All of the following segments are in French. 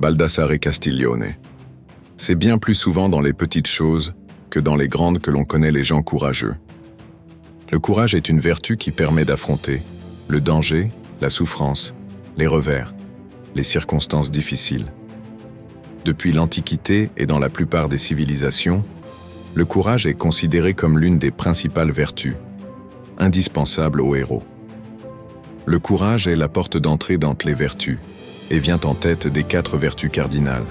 Baldassare Castiglione. C'est bien plus souvent dans les petites choses que dans les grandes que l'on connaît les gens courageux. Le courage est une vertu qui permet d'affronter le danger, la souffrance, les revers, les circonstances difficiles. Depuis l'Antiquité et dans la plupart des civilisations, le courage est considéré comme l'une des principales vertus, indispensable aux héros. Le courage est la porte d'entrée d'entre les vertus et vient en tête des 4 vertus cardinales.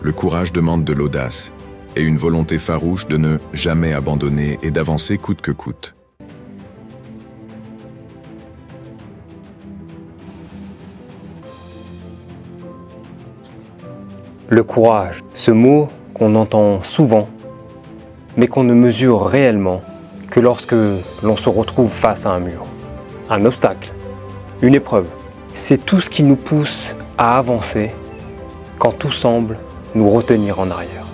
Le courage demande de l'audace et une volonté farouche de ne jamais abandonner et d'avancer coûte que coûte. Le courage, ce mot qu'on entend souvent, mais qu'on ne mesure réellement que lorsque l'on se retrouve face à un mur, un obstacle, une épreuve. C'est tout ce qui nous pousse à avancer quand tout semble nous retenir en arrière.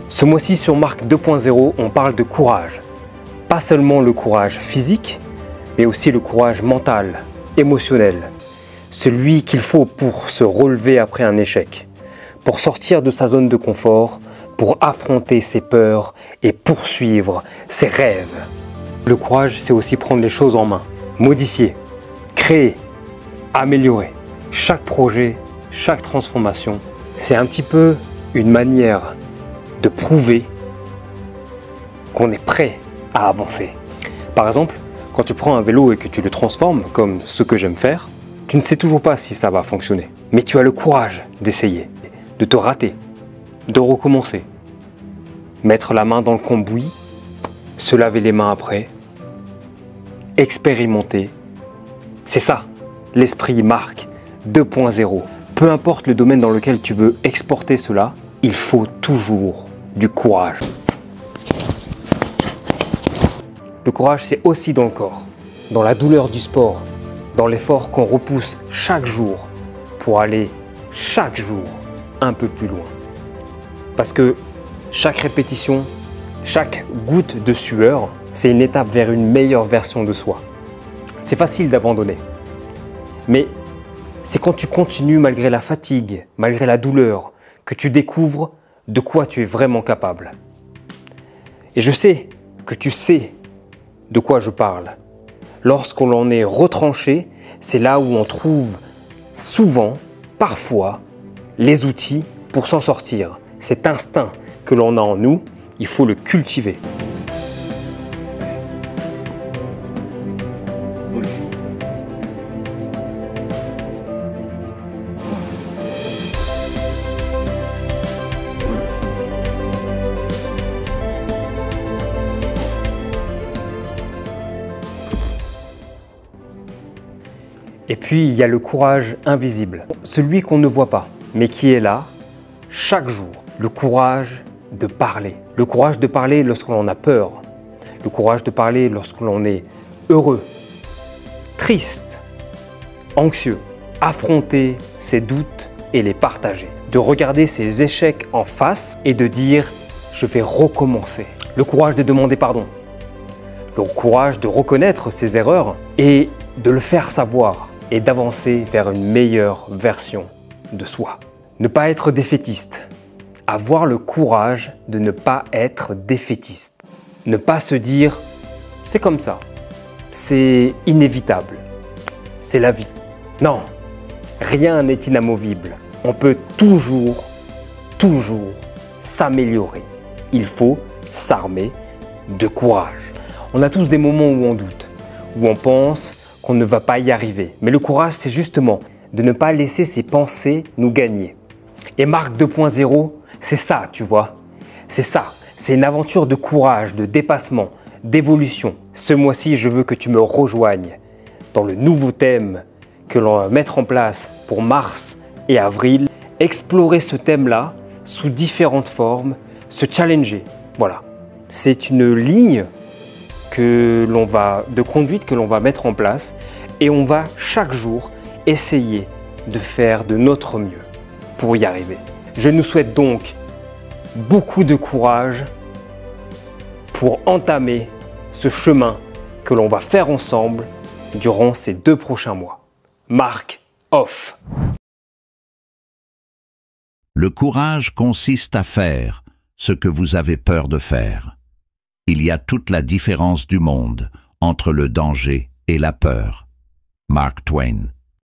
Ce mois-ci sur Marc 2.0, on parle de courage. Pas seulement le courage physique, mais aussi le courage mental, émotionnel. Celui qu'il faut pour se relever après un échec, pour sortir de sa zone de confort, pour affronter ses peurs et poursuivre ses rêves. Le courage, c'est aussi prendre les choses en main, modifier, créer, améliorer. Chaque projet, chaque transformation, c'est un petit peu une manière de prouver qu'on est prêt à avancer. Par exemple, quand tu prends un vélo et que tu le transformes, comme ce que j'aime faire, tu ne sais toujours pas si ça va fonctionner. Mais tu as le courage d'essayer, de te rater, de recommencer. Mettre la main dans le cambouis, se laver les mains après, expérimenter. C'est ça, l'esprit Marc 2.0. Peu importe le domaine dans lequel tu veux exporter cela, il faut toujours du courage. Le courage, c'est aussi dans le corps, dans la douleur du sport, dans l'effort qu'on repousse chaque jour pour aller chaque jour un peu plus loin. Parce que chaque répétition, chaque goutte de sueur, c'est une étape vers une meilleure version de soi. C'est facile d'abandonner, mais c'est quand tu continues malgré la fatigue, malgré la douleur, que tu découvres de quoi tu es vraiment capable. Et je sais que tu sais de quoi je parle. Lorsqu'on en est retranché, c'est là où on trouve souvent, parfois, les outils pour s'en sortir. Cet instinct que l'on a en nous, il faut le cultiver. Et puis, il y a le courage invisible, celui qu'on ne voit pas, mais qui est là, chaque jour. Le courage de parler. Le courage de parler lorsque l'on a peur. Le courage de parler lorsque l'on est heureux, triste, anxieux. Affronter ses doutes et les partager. De regarder ses échecs en face et de dire « je vais recommencer ». Le courage de demander pardon. Le courage de reconnaître ses erreurs et de le faire savoir et d'avancer vers une meilleure version de soi. Ne pas être défaitiste. Avoir le courage de ne pas être défaitiste. Ne pas se dire « c'est comme ça, c'est inévitable, c'est la vie ». Non, rien n'est inamovible. On peut toujours s'améliorer. Il faut s'armer de courage. On a tous des moments où on doute, où on pense qu'on ne va pas y arriver. Mais le courage, c'est justement de ne pas laisser ses pensées nous gagner. Et Marc 2.0, c'est ça, tu vois. C'est ça. C'est une aventure de courage, de dépassement, d'évolution. Ce mois-ci, je veux que tu me rejoignes dans le nouveau thème que l'on va mettre en place pour mars et avril. Explorer ce thème-là sous différentes formes, se challenger. Voilà. C'est une ligne de conduite que l'on va mettre en place et on va chaque jour essayer de faire de notre mieux pour y arriver. Je nous souhaite donc beaucoup de courage pour entamer ce chemin que l'on va faire ensemble durant ces 2 prochains mois. Marc off. Le courage consiste à faire ce que vous avez peur de faire. Il y a toute la différence du monde entre le danger et la peur. Mark Twain.